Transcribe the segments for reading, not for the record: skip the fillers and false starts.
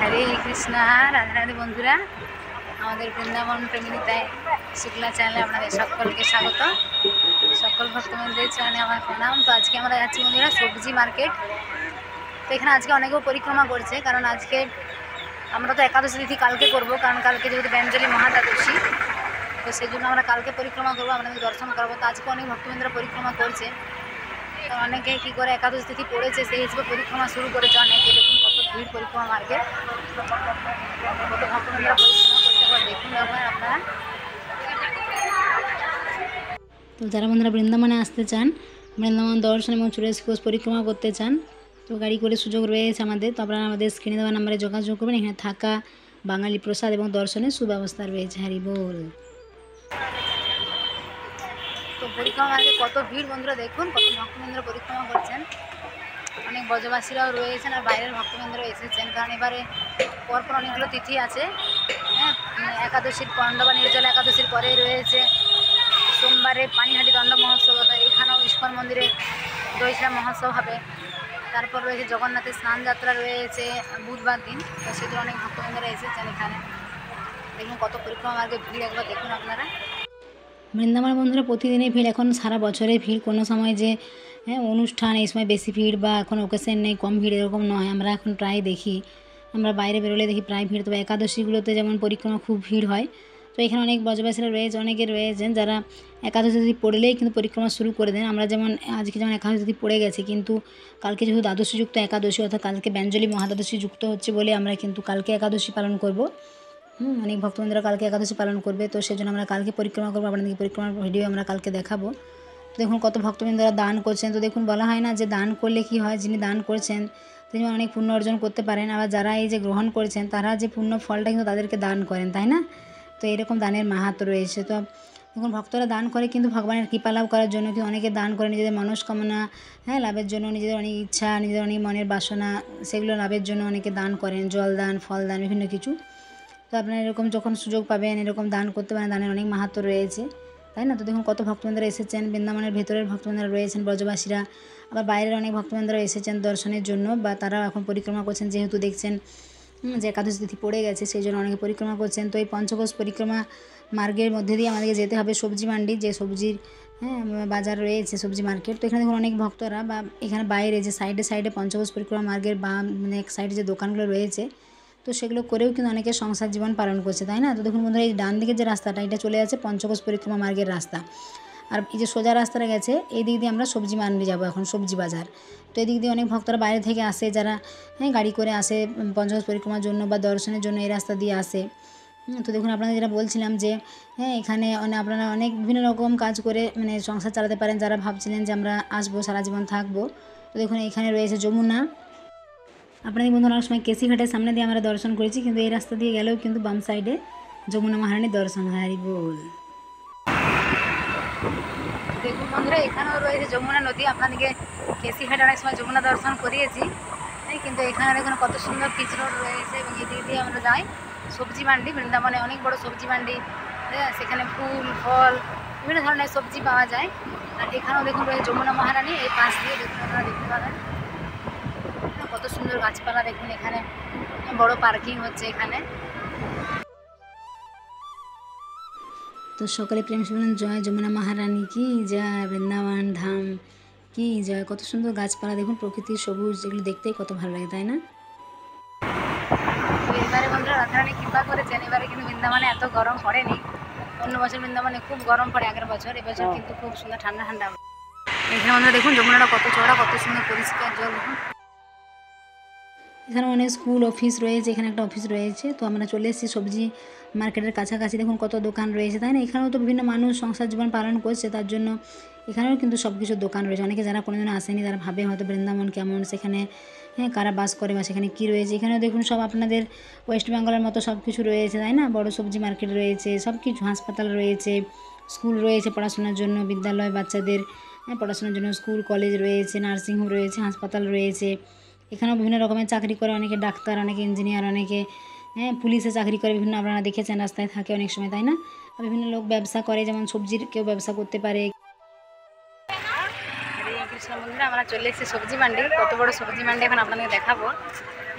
হরে কৃষ্ণা। রাধে রাধে বন্ধুরা, আমাদের বৃন্দাবন প্রেমিতায় শুক্লা চ্যানেলে আপনাদের সকলকে স্বাগত। সকল ভক্তবৃন্দের চ্যানেলে আমার প্রণাম। তো আজকে আমরা যাচ্ছি বন্ধুরা সবজি মার্কেট। তো এখানে আজকে অনেকেও পরিক্রমা করছে, কারণ আজকে আমরা তো একাদশী তিথি কালকে করব, কারণ কালকে যেহেতু ব্যঞ্জলি মহাদ্বাদশী, তো সেই জন্য আমরা কালকে পরিক্রমা করবো, আপনাদের দর্শন করবো। তো আজকে অনেক ভক্তবৃন্দরা পরিক্রমা করছে। তো অনেকে কী করে একাদশী তিথি পড়েছে সেই হিসেবে পরিক্রমা শুরু করেছে। অনেকে দেখুন কত ভিড় পরিক্রমা মার্কেট, কত ভক্তবৃন্দরা পরিক্রমা করছে একবার দেখুন আপনারা। তো যারা বন্ধুরা বৃন্দাবনে আসতে চান, বৃন্দাবন দর্শন এবং চুরেশ কোষ পরিক্রমা করতে চান, তো গাড়ি করে সুযোগ রয়েছে আমাদের। তো আপনারা আমাদের স্ক্রিনে দেওয়া নাম্বারে যোগাযোগ করবেন। এখানে থাকা, বাঙালি প্রসাদ এবং দর্শনের সুব্যবস্থা রয়েছে। হরি বল। তো পরিক্রমা মার্গে কত ভিড় বন্ধুরা, দেখুন কত ভক্তবৃন্দরা পরিক্রমা করছেন। অনেক ব্রজবাসীরাও রয়েছেন আর বাইরের ভক্তবৃন্দরাও এসেছেন, কারণ এবারে পরপর অনেকগুলো তিথি আছে। হ্যাঁ, একাদশীর পাণ্ডবা নির্জলা একাদশীর পরেই রয়েছে সোমবারে পানিহাটি দণ্ড মহোৎসব, এখানেও ইস্কন মন্দিরে দইসা মহোৎসব হবে। তারপর রয়েছে জগন্নাথের স্নান যাত্রা রয়েছে বুধবার দিন। তো সেগুলো অনেক ভক্তবৃন্দরা এসেছেন এখানে। দেখুন কত পরিক্রমা মার্গে ভিড়, একবার দেখুন আপনারা। বৃন্দাবন বন্ধুরা প্রতিদিনই ভিড়, এখন সারা বছরে ভিড়, কোনো সময় যে অনুষ্ঠান এই সময় বেশি ভিড় বা এখন ওকেশন নেই কম ভিড় এরকম নয়। আমরা এখন প্রায় দেখি, আমরা বাইরে বেরোলে দেখি প্রায় ভিড়। তবে একাদশীগুলোতে যেমন পরিক্রমা খুব ভিড় হয়। তো এখানে অনেক ব্রজবাসীরা রয়েছে, অনেকে রয়েছেন যারা একাদশী তিথি পড়লেই কিন্তু পরিক্রমা শুরু করে দেন। আমরা যেমন আজকে যেমন একাদশী তিথি পড়ে গেছে, কিন্তু কালকে যেহেতু দ্বাদশীযুক্ত একাদশী, অর্থাৎ কালকে ব্যঞ্জলি মহাদ্বাদশী যুক্ত হচ্ছে বলে আমরা কিন্তু কালকে একাদশী পালন করব। অনেক ভক্তবৃন্দরা কালকে একাদশী পালন করবে, তো সেই জন্য আমরা কালকে পরিক্রমা করবো। আপনাদেরকে পরিক্রমার ভিডিও আমরা কালকে দেখাবো। দেখুন কত ভক্তবৃন্দরা দান করছেন। তো দেখুন বলা হয় না যে দান করলে কি হয়, যিনি দান করছেন তিনি অনেক পুণ্য অর্জন করতে পারেন, আবার যারা এই যে গ্রহণ করছেন তারা যে পুণ্য ফলটা কিন্তু তাদেরকে দান করেন, তাই না? তো এরকম দানের মাহাত্ম্য রয়েছে। তো দেখুন ভক্তরা দান করে কিন্তু ভগবানের কৃপা লাভ করার জন্য, কিন্তু অনেকে দান করে নিজেদের মনস্কামনা লাভের জন্য, নিজেদের অনেক ইচ্ছা, নিজেদের অনেক মনের বাসনা সেগুলো লাভের জন্য অনেকে দান করেন, জল দান, ফল দান, বিভিন্ন কিছু। তো আপনারা এরকম যখন সুযোগ পাবেন এরকম দান করতে পারেন, দানের অনেক মাহাত্ম্য রয়েছে, তাই না? তো দেখুন কত ভক্তবৃন্দরা এসেছেন, বৃন্দাবনের ভেতরের ভক্তবৃন্দরা রয়েছেন ব্রজবাসীরা, আবার বাইরের অনেক ভক্তবৃন্দরা এসেছেন দর্শনের জন্য, বা তারা এখন পরিক্রমা করছেন। যেহেতু দেখছেন যে একাদশী তিথি পড়ে গেছে, সেই জন্য অনেকে পরিক্রমা করছেন। তো এই পঞ্চকোষ পরিক্রমা মার্গের মধ্যে দিয়ে আমাদেরকে যেতে হবে সবজি মান্ডি, যে সবজির বাজার রয়েছে, সবজি মার্কেট। তো এখানে দেখুন অনেক ভক্তরা, বা এখানে বাইরে যে সাইডে সাইডে পঞ্চকোষ পরিক্রমা মার্গের বা এক সাইডে যে দোকানগুলো রয়েছে, তো সেগুলো করেও কিন্তু অনেকে সংসার জীবন পালন করছে, তাই না? তো দেখুন বন্ধুরা এই ডান দিকে যে রাস্তাটা, এটা চলে যাচ্ছে পঞ্চকোষ পরিক্রমা মার্গের রাস্তা, আর এই যে সোজা রাস্তাটা গেছে এই দিক দিয়ে আমরা সবজি মান্ডি যাবো এখন, সবজি বাজার। তো এই দিক দিয়ে অনেক ভক্তরা বাইরে থেকে আসে, যারা গাড়ি করে আসে পঞ্চকোষ পরিক্রমার জন্য বা দর্শনের জন্য এই রাস্তা দিয়ে আসে। তো দেখুন আপনাদের যেটা বলছিলাম যে এখানে আপনারা অনেক বিভিন্ন রকম কাজ করে সংসার চালাতে পারেন, যারা ভাবছিলেন যে আমরা আসবো সারা জীবন থাকবো। তো দেখুন এখানে রয়েছে যমুনা। আপনাদের বন্ধু অনেক সময় কেসিঘাটের সামনে দিয়ে আমরা দর্শন করেছি, কিন্তু এই রাস্তা দিয়ে গেলেও কিন্তু বাম সাইডে যমুনা মহারানীর দর্শন হয়। হরি বল। দেখুন বন্ধুরা এখানেও রয়েছে যমুনা নদী। আপনাদেরকে কেসিঘাটে অনেক সময় যমুনা দর্শন করিয়েছি, কিন্তু এখানে দেখুন কত সুন্দর পিচ রোড রয়েছে, এবং এদিক দিয়ে আমরা যাই সবজি মান্ডি। বৃন্দাবনে অনেক বড় সবজি মান্ডি, সেখানে ফুল ফল বিভিন্ন ধরনের সবজি পাওয়া যায়। আর এখানেও দেখুন রয়েছে যমুনা মহারানী, এই পাশ দিয়ে দেখুন আপনারা দেখতে পাবেন কত সুন্দর গাছপালা। দেখুন এখানে বড় পার্কিং হচ্ছে এখানে। তো সকলে প্রেম শুনুন, জয় যমুনা মহারানী কি জয়, বৃন্দাবন ধাম কি জয়। কত সুন্দর গাছপালা দেখুন, প্রকৃতির সবুজ, এগুলো দেখতেই কত ভালো লাগে, তাই না? এবারে বন্ধুরা রাধারানী কৃপা করেছেন, এবারে কিন্তু বৃন্দাবনে এত গরম পড়েনি। অন্য বছর বৃন্দাবনে খুব গরম পড়ে আগের বছর, এবছর কিন্তু খুব সুন্দর ঠান্ডা ঠান্ডা। এখানে বন্ধুরা দেখুন যমুনাটা কত চওড়া, কত সুন্দর পরিষ্কার জল। এখানে অনেক স্কুল অফিস রয়েছে, এখানে একটা অফিস রয়েছে। তো আমরা চলে এসেছি সবজি মার্কেটের কাছাকাছি। দেখুন কত দোকান রয়েছে, তাই না? এখানেও তো বিভিন্ন মানুষ সংসার জীবন পালন করছে, তার জন্য এখানেও কিন্তু সব কিছুর দোকান রয়েছে। অনেকে যারা কোনোদিনও আসেনি তারা ভাবে হয়তো বৃন্দাবন কেমন, সেখানে কারা বাস করে বা সেখানে কী রয়েছে। এখানেও দেখুন সব আপনাদের ওয়েস্ট বেঙ্গলের মতো সব কিছু রয়েছে, তাই না? বড় সবজি মার্কেট রয়েছে, সব কিছু, হাসপাতাল রয়েছে, স্কুল রয়েছে পড়াশোনার জন্য, বিদ্যালয় বাচ্চাদের পড়াশোনার জন্য স্কুল কলেজ রয়েছে, নার্সিংহোম রয়েছে, হাসপাতাল রয়েছে। এখানেও বিভিন্ন রকমের চাকরি করে, অনেকে ডাক্তার, অনেকে ইঞ্জিনিয়ার, অনেকে পুলিশে চাকরি করে, বিভিন্ন আপনারা দেখেছেন রাস্তায় থাকে অনেক সময়, তাই না? আর বিভিন্ন লোক ব্যবসা করে, যেমন সবজির কেউ ব্যবসা করতে পারে। কৃষ্ণ বন্ধুরা আমরা চলে এসেছি সবজি মান্ডি, কত বড় সবজি মান্ডি এখন আপনাদের দেখাবো।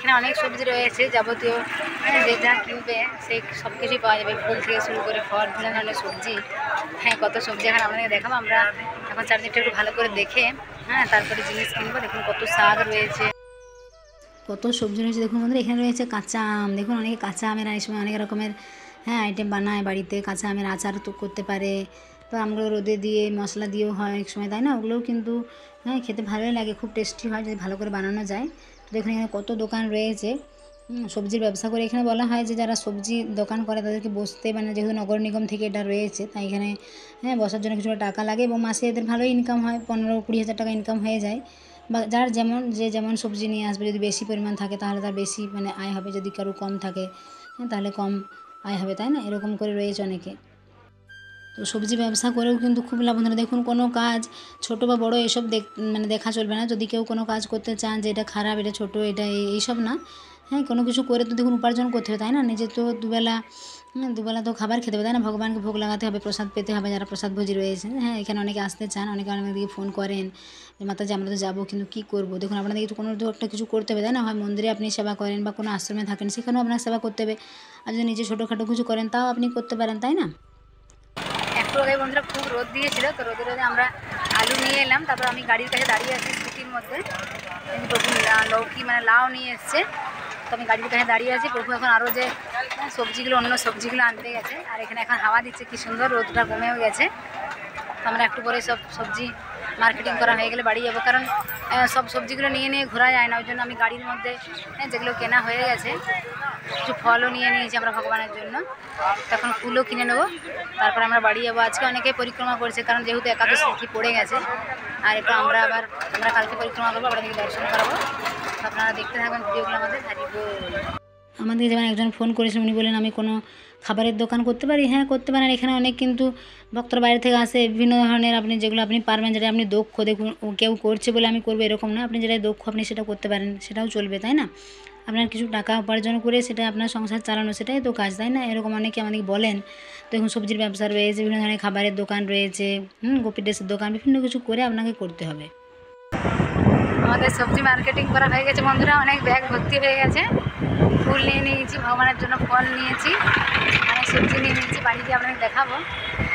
এখানে অনেক সবজি রয়েছে, যাবতীয় যে যা কিনবে সেই সব কিছুই পাওয়া যাবে, ফুল থেকে শুরু করে ফল, বিভিন্ন ধরনের সবজি। হ্যাঁ, কত সবজি এখন আপনাদের দেখাবো। আমরা এখন চারদিকটা একটু ভালো করে দেখে তারপরে জিনিস কিনবো। দেখুন কত শাক রয়েছে, কত সবজি রয়েছে। দেখুন বন্ধুরা, এখানে রয়েছে কাঁচা আম। দেখুন অনেকে কাঁচা আমের এই সময় অনেক রকমের আইটেম বানায় বাড়িতে। কাঁচা আমের আচার তো করতে পারে, তো আমগুলো রোদে দিয়ে মশলা দিয়েও হয় অনেক সময়, তাই না? ওগুলোও কিন্তু খেতে ভালোই লাগে, খুব টেস্টি হয় যদি ভালো করে বানানো যায়। তো দেখুন এখানে কত দোকান রয়েছে সবজির ব্যবসা করে। এখানে বলা হয় যে যারা সবজি দোকান করে তাদেরকে বসতে, মানে যেহেতু নগর নিগম থেকে এটা রয়েছে, তাই এখানে বসার জন্য কিছুটা টাকা লাগে এবং মাসে এদের ভালোই ইনকাম হয়, 15-20 হাজার টাকা ইনকাম হয়ে যায়। বা যার যেমন সবজি নিয়ে আসবে, যদি বেশি পরিমাণ থাকে তাহলে তার বেশি আয় হবে, যদি কারো কম থাকে তাহলে কম আয় হবে, তাই না? এরকম করে রয়েছে অনেকে। তো সবজি ব্যবসা করেও কিন্তু খুব লাভ। বন্ধুরা দেখুন, কোনো কাজ ছোট বা বড় এসব দেখা চলবে না। যদি কেউ কোনো কাজ করতে চান যে এটা খারাপ, এটা ছোট, এটা এইসব না, কোনো কিছু করে তো দেখুন উপার্জন করতে হবে, তাই না? নিজে তো দুবেলা তো খাবার খেতে হবে, তাই না? ভগবানকে ভোগ লাগাতে হবে, প্রসাদ পেতে হবে, যারা প্রসাদ ভোজী রয়েছে। এখানে অনেকে আসতে চান, অনেকে আমাদেরকে ফোন করেন যে মাতাজি আমরা তো যাবো, কিন্তু কী করবো? দেখুন আপনাদেরকে তো কোনো একটা কিছু করতে হবে, তাই না? হয় মন্দিরে আপনি সেবা করেন বা কোনো আশ্রমে থাকেন, সেখানেও আপনার সেবা করতে হবে। আর যদি নিজে ছোটোখাটো কিছু করেন তাও আপনি করতে পারেন, তাই না? একটু আগে বন্ধুরা খুব রোদ দিয়েছিল, তো রোদে আমরা আলু নিয়ে এলাম। তারপর আমি গাড়ির কাছে দাঁড়িয়ে আছি স্কুটির মধ্যে। প্রভু লৌকি লাউ নিয়ে এসছে, তো আমি গাড়ির কাছে দাঁড়িয়ে আছি। প্রভু এখন আরও যে অন্য সবজিগুলো আনতে গেছে। আর এখানে এখন হাওয়া দিচ্ছে, কি সুন্দর, রোদটা কমেও গেছে। তো আমরা একটু পরে সব সবজি মার্কেটিং করা হয়ে গেলে বাড়ি যাবো, কারণ সব সবজিগুলো নিয়ে ঘোরা যায় না। ওই জন্য আমি গাড়ির মধ্যে যেগুলো কেনা হয়ে গেছে, কিছু ফলও নিয়ে নিয়েছি আমরা ভগবানের জন্য। তখন ফুলও কিনে নেবো, তারপরে আমরা বাড়ি যাবো। আজকে অনেকে পরিক্রমা করছে, কারণ যেহেতু একাদশী তিথি পড়ে গেছে। আর একটু আমরা কালকে পরিক্রমা করবো, আপনাদেরকে দর্শন করাবো। আপনারা দেখতে থাকবেন ভিডিওগুলো আমাদের। আমাদের যেমন একজন ফোন করেছেন, উনি বলেন আমি কোনো খাবারের দোকান করতে পারি। হ্যাঁ, করতে পারেন। এখানে অনেক কিন্তু ভক্তরা বাইরে থেকে আসে, বিভিন্ন ধরনের আপনি যেগুলো আপনি পারবেন, যেটা আপনি দক্ষ। দেখুন কেউ করছে বলে আমি করবো এরকম না, আপনি যেটা দক্ষ আপনি সেটা করতে পারেন, সেটাও চলবে, তাই না? আপনার কিছু টাকা উপার্জন করে সেটা আপনার সংসার চালানো, সেটাই তো কাজ, তাই না? এরকম অনেকে আমাদেরকে বলেন। দেখুন সবজির ব্যবসা রয়েছে, বিভিন্ন ধরনের খাবারের দোকান রয়েছে, গোপী ড্রেসের দোকান, বিভিন্ন কিছু করে আপনাকে করতে হবে। আমাদের সবজি মার্কেটিং করা হয়ে গেছে বন্ধুরা, অনেক ব্যাগ ভর্তি হয়ে গেছে। ফুল নিয়ে নিয়েছি, ভগবানের জন্য ফল নিয়েছি, অনেক সবজি নিয়ে নিয়েছি। বাড়ি গিয়ে আপনাকে দেখাবো।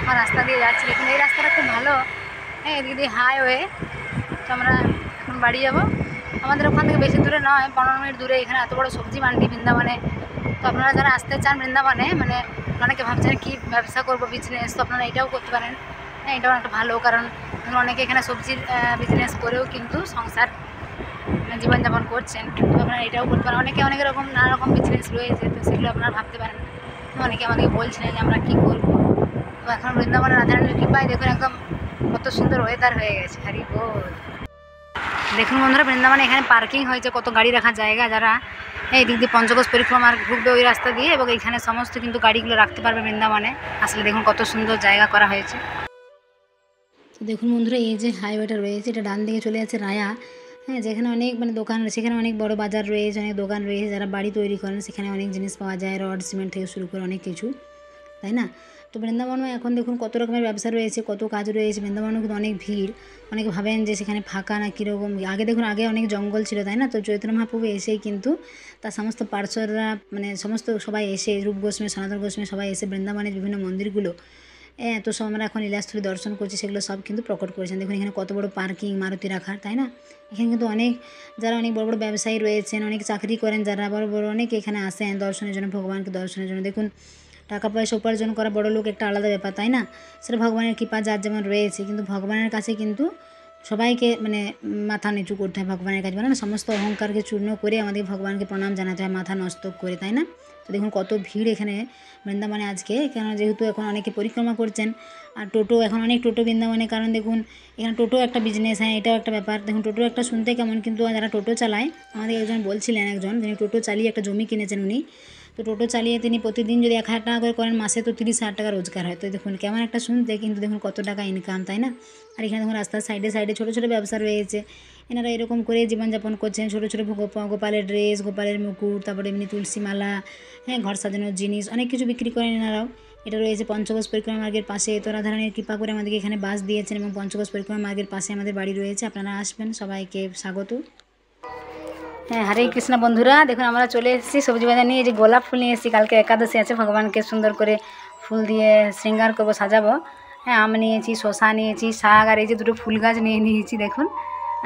আমার রাস্তা দিয়ে যাচ্ছি, দেখুন এই রাস্তাটা খুব ভালো, এদিকে দিয়ে হাইওয়ে। তো আমরা এখন বাড়ি যাব। আমাদের ওখান থেকে বেশি দূরে নয়, 15 মিনিট দূরে। এখানে এত বড় সবজি মান্ডি বৃন্দাবনে। তো আপনারা যারা আসতে চান বৃন্দাবনে, অনেকে ভাবছেন কি ব্যবসা করবো, বিজনেস, তো আপনারা এটাও করতে পারেন। এটাও একটা ভালো, কারণ অনেকে এখানে সবজির বিজনেস করেও কিন্তু সংসার জীবনযাপন করছেন। তো আপনারা এটাও করতে পারেন। অনেকে অনেক রকম নানা রকম বিজনেস রয়েছে, তো সেগুলো আপনারা ভাবতে পারেন। অনেকে আমাদেরকে বলছিলেন যে আমরা কী করবো। তো এখন বৃন্দাবনের রাধারানীর কৃপায় দেখুন একদম কত সুন্দর ওয়েদার হয়ে গেছে। হরি বল। দেখুন বন্ধুরা, বৃন্দাবনে এখানে পার্কিং হয়েছে, কত গাড়ি রাখার জায়গা। যারা এই দিক দিয়ে পঞ্চকোষ পরিক্রমার ঘুরবে ওই রাস্তা দিয়ে, এবং এখানে সমস্ত কিন্তু গাড়িগুলো রাখতে পারবে বৃন্দাবনে আসলে। দেখুন কত সুন্দর জায়গা করা হয়েছে। তো দেখুন বন্ধুরা, এই যে হাইওয়েটা রয়েছে, এটা ডান দিকে চলে যাচ্ছে রায়া। যেখানে অনেক দোকান, সেখানে অনেক বড় বাজার রয়েছে, অনেক দোকান রয়েছে। যারা বাড়ি তৈরি করেন সেখানে অনেক জিনিস পাওয়া যায়, রড সিমেন্ট থেকে শুরু করে অনেক কিছু, তাই না? তো বৃন্দাবনে এখন দেখুন কত রকমের ব্যবসা রয়েছে, কত কাজ রয়েছে। বৃন্দাবনে কিন্তু অনেক ভিড়। অনেকে ভাবেন যে সেখানে ফাঁকা না কীরকম। আগে দেখুন, আগে অনেক জঙ্গল ছিল, তাই না? তো চৈতন্য মহাপ্রভু এসেই কিন্তু তার সমস্ত পার্শ্বরা, সমস্ত সবাই এসে, রূপ গোস্বামী, সনাতন গোস্বামী সবাই এসে বৃন্দাবনের বিভিন্ন মন্দিরগুলো তো সব আমরা এখন লীলাস্থলী দর্শন করছি, সেগুলো সব কিন্তু প্রকট করেছেন। দেখুন এখানে কত বড় পার্কিং, মারুতি রাখার, তাই না? এখানে কিন্তু যারা অনেক বড় বড় ব্যবসায়ী রয়েছেন, অনেক চাকরি করেন, যারা বড় বড় অনেকে এখানে আসেন দর্শনের জন্য, ভগবানকে দর্শনের জন্য। দেখুন টাকা পয়সা উপার্জন করা বড় লোক একটা আলাদা ব্যাপার, তাই না? সেটা ভগবানের কৃপা যার যেমন রয়েছে, কিন্তু ভগবানের কাছে কিন্তু সবাইকে মাথা নিচু করতে হয় ভগবানের কাছে, সমস্ত অহংকারকে চূর্ণ করে আমাদের ভগবানকে প্রণাম জানাতে হয়, মাথা নস্তক করে, তাই না? তো দেখুন কত ভিড় এখানে বৃন্দাবনে আজকে, কেন যেহেতু এখন অনেকে পরিক্রমা করছেন। আর টোটো, এখন অনেক টোটো বৃন্দাবনে, কারণ দেখুন এখানে টোটো একটা বিজনেস, এটাও একটা ব্যাপার। দেখুন টোটো একটা শুনতে কেমন, কিন্তু যারা টোটো চালায়, আমাদের একজন বলছিলেন, যিনি টোটো চালিয়ে একটা জমি কিনেছেন উনি। তো টোটো চালিয়ে তিনি প্রতিদিন যদি 1,000 টাকা করে করেন, মাসে তো 30,000 টাকা রোজগার হয়। তো দেখুন কেমন একটা শুনতে, কিন্তু দেখুন কত টাকা ইনকাম, তাই না? আর এখানে দেখুন রাস্তার সাইডে সাইডে ছোটো ছোটো ব্যবসা রয়েছে। এনারা এরকম করে জীবনযাপন করছেন। ছোটো ছোটো গোপালের ড্রেস, গোপালের মুকুট, তারপরে এমনি তুলসী মালা, ঘর সাজানোর জিনিস, অনেক কিছু বিক্রি করেন এনারাও। এটা রয়েছে পঞ্চকোষ পরিক্রমা মার্গের পাশে। তো রাধারানীর কৃপা করে আমাদেরকে এখানে বাস দিয়েছেন, এবং পঞ্চকোষ পরিক্রমা মার্গের পাশে আমাদের বাড়ি রয়েছে। আপনারা আসবেন, সবাইকে স্বাগত। হ্যাঁ, হরে কৃষ্ণ বন্ধুরা, দেখুন আমরা চলে এসেছি সবজি বাজার নিয়ে। এই যে গোলাপ ফুল নিয়ে এসেছি, কালকে একাদশী আছে, ভগবানকে সুন্দর করে ফুল দিয়ে শৃঙ্গার করবো, সাজাবো। হ্যাঁ, আম নিয়েছি, শসা নিয়েছি, শাক, আর এই যে দুটো ফুল গাছ নিয়ে নিয়েছি দেখুন।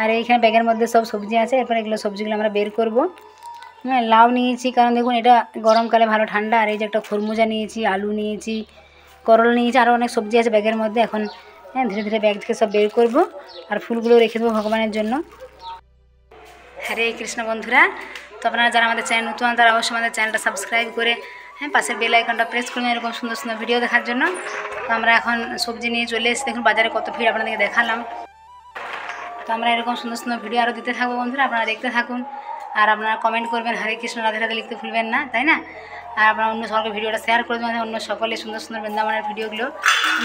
আর এইখানে ব্যাগের মধ্যে সব সবজি আছে। এরপর এগুলো সবজিগুলো আমরা বের করবো। হ্যাঁ, লাউ নিয়েছি, কারণ দেখুন এটা গরমকালে ভালো ঠান্ডা। আর এই যে একটা খরমুজা নিয়েছি, আলু নিয়েছি, করল নিয়েছি, আরও অনেক সবজি আছে ব্যাগের মধ্যে। এখন হ্যাঁ ধীরে ধীরে ব্যাগ থেকে সব বের করবো আর ফুলগুলো রেখে দেবো ভগবানের জন্য। হরে কৃষ্ণ বন্ধুরা, তো আপনারা যারা আমাদের চ্যানেল নতুন তারা অবশ্যই আমাদের চ্যানেলটা সাবস্ক্রাইব করে হ্যাঁ পাশের বেল আইকনটা প্রেস করুন এরকম সুন্দর সুন্দর ভিডিও দেখার জন্য। তো আমরা এখন সবজি নিয়ে চলে এসেছি, দেখুন বাজারে কত ভিড় আপনাদেরকে দেখালাম। তো আমরা এরকম সুন্দর সুন্দর ভিডিও আরও দিতে থাকবো বন্ধুরা, আপনারা দেখতে থাকুন। আর আপনারা কমেন্ট করবেন, হরে কৃষ্ণ রাধে রাধে লিখতে ভুলবেন না, তাই না? আর আপনারা অন্য সকলকে ভিডিওটা শেয়ার করে দেবেন, অন্য সকলে সুন্দর সুন্দর বৃন্দাবনের ভিডিওগুলো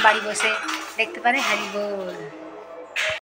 বাড়ি বসে দেখতে পারে। হরি বল।